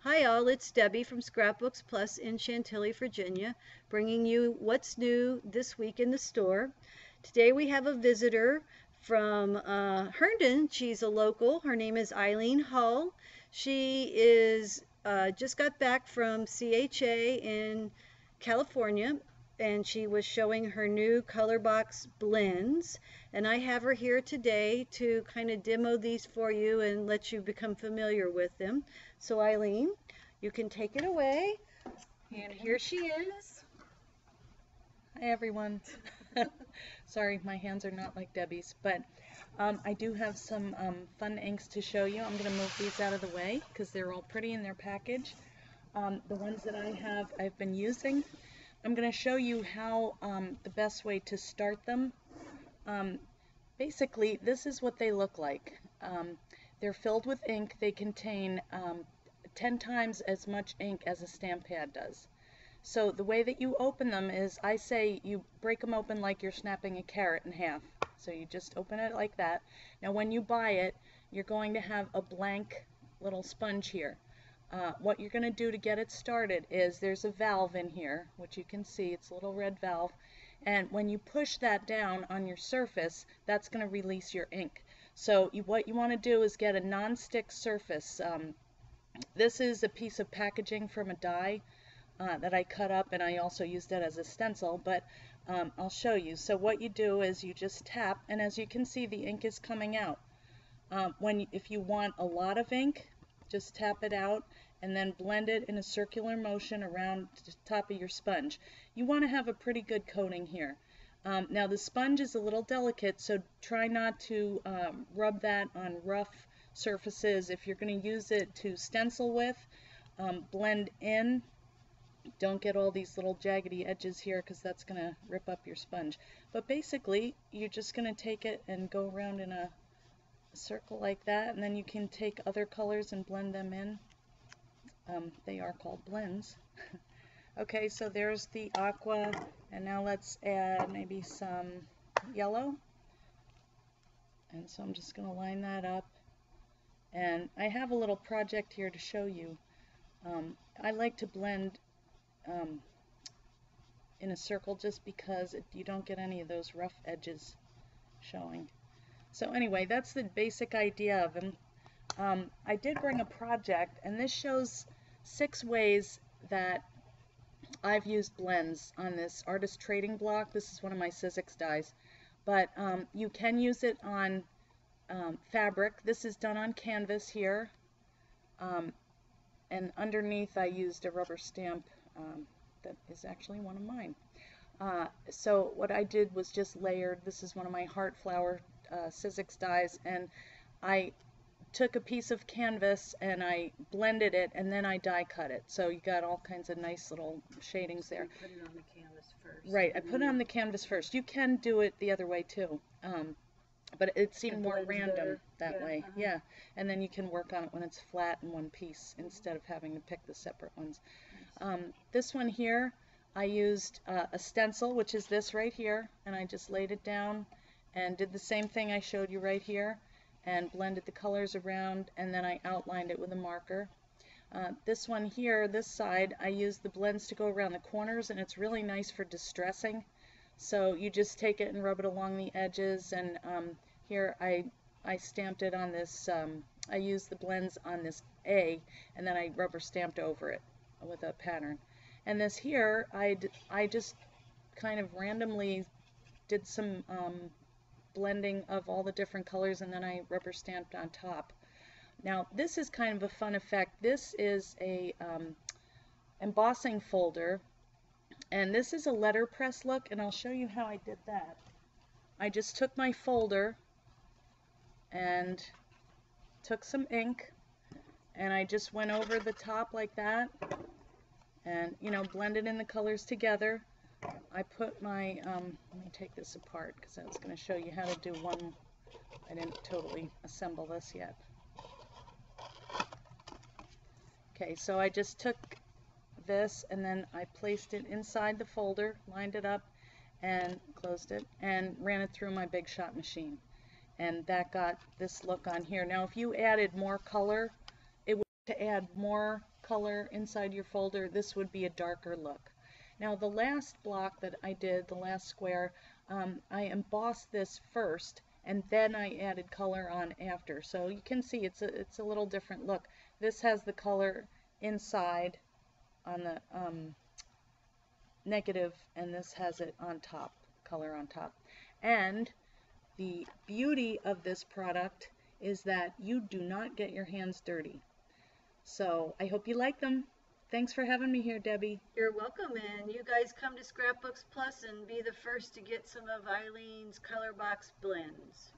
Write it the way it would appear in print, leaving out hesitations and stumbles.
Hi all, it's Debbie from Scrapbooks Plus in Chantilly, Virginia, bringing you what's new this week in the store. Today we have a visitor from Herndon. She's a local. Her name is Eileen Hull. She is just got back from CHA in California, and she was showing her new Colorbox blends. And I have her here today to kind of demo these for you and let you become familiar with them. So Eileen, you can take it away. And here she is. Hi everyone. Sorry, my hands are not like Debbie's, but I do have some fun inks to show you. I'm going to move these out of the way because they're all pretty in their package. The ones that I've been using. I'm going to show you how the best way to start them. Basically, this is what they look like. They're filled with ink. They contain 10 times as much ink as a stamp pad does. So the way that you open them is, I say you break them open like you're snapping a carrot in half. So you just open it like that. Now when you buy it, you're going to have a blank little sponge here. What you're going to do to get it started is there's a valve in here, which you can see, it's a little red valve, and when you push that down on your surface, that's going to release your ink. So what you want to do is get a non-stick surface. This is a piece of packaging from a die that I cut up, and I also used that as a stencil, but I'll show you. So what you do is you just tap, and as you can see, the ink is coming out. If you want a lot of ink, just tap it out and then blend it in a circular motion around the top of your sponge. You want to have a pretty good coating here. Now the sponge is a little delicate, so try not to rub that on rough surfaces. If you're going to use it to stencil with, blend in. Don't get all these little jaggedy edges here because that's going to rip up your sponge. But basically, you're just going to take it and go around in a circle like that, and then you can take other colors and blend them in. They are called blends. Okay, so there's the aqua, and now let's add maybe some yellow. And so I'm just going to line that up. And I have a little project here to show you. I like to blend in a circle just because you don't get any of those rough edges showing. So anyway, that's the basic idea of them. I did bring a project, and this shows 6 ways that I've used blends on this artist trading block. This is one of my Sizzix dies, but you can use it on fabric. This is done on canvas here, and underneath I used a rubber stamp that is actually one of mine. So what I did was just layered. This is one of my heart flower Sizzix dies, and I took a piece of canvas and I blended it, and then I die cut it. So you got all kinds of nice little shadings there. So you put it on the canvas first. Right, I put it on the canvas first. You can do it the other way too, but it seemed more random that way. Yeah, and then you can work on it when it's flat in one piece instead of having to pick the separate ones. This one here, I used a stencil, which is this right here, and I just laid it down and did the same thing I showed you right here and blended the colors around, and then I outlined it with a marker. This one here, this side, I used the blends to go around the corners, and it's really nice for distressing. So you just take it and rub it along the edges, and here I stamped it on this, I used the blends on this A, and then I rubber stamped over it with a pattern. And this here, I just kind of randomly did some blending of all the different colors, and then I rubber stamped on top. Now this is kind of a fun effect. This is a embossing folder, and this is a letterpress look, and I'll show you how I did that. I just took my folder and took some ink, and I just went over the top like that, and blended in the colors together. I put my, let me take this apart because I was going to show you how to do one. I didn't totally assemble this yet. Okay, so I just took this and then I placed it inside the folder, lined it up, and closed it, and ran it through my Big Shot machine. And that got this look on here. Now if you added more color, it would to add more color inside your folder, this would be a darker look. Now the last block that I did, the last square, I embossed this first and then I added color on after. So you can see it's a little different look. This has the color inside on the negative, and this has it on top, color on top. And the beauty of this product is that you do not get your hands dirty. So I hope you like them. Thanks for having me here, Debbie. You're welcome, and you guys come to Scrapbooks Plus and be the first to get some of Eileen's Colorbox blends.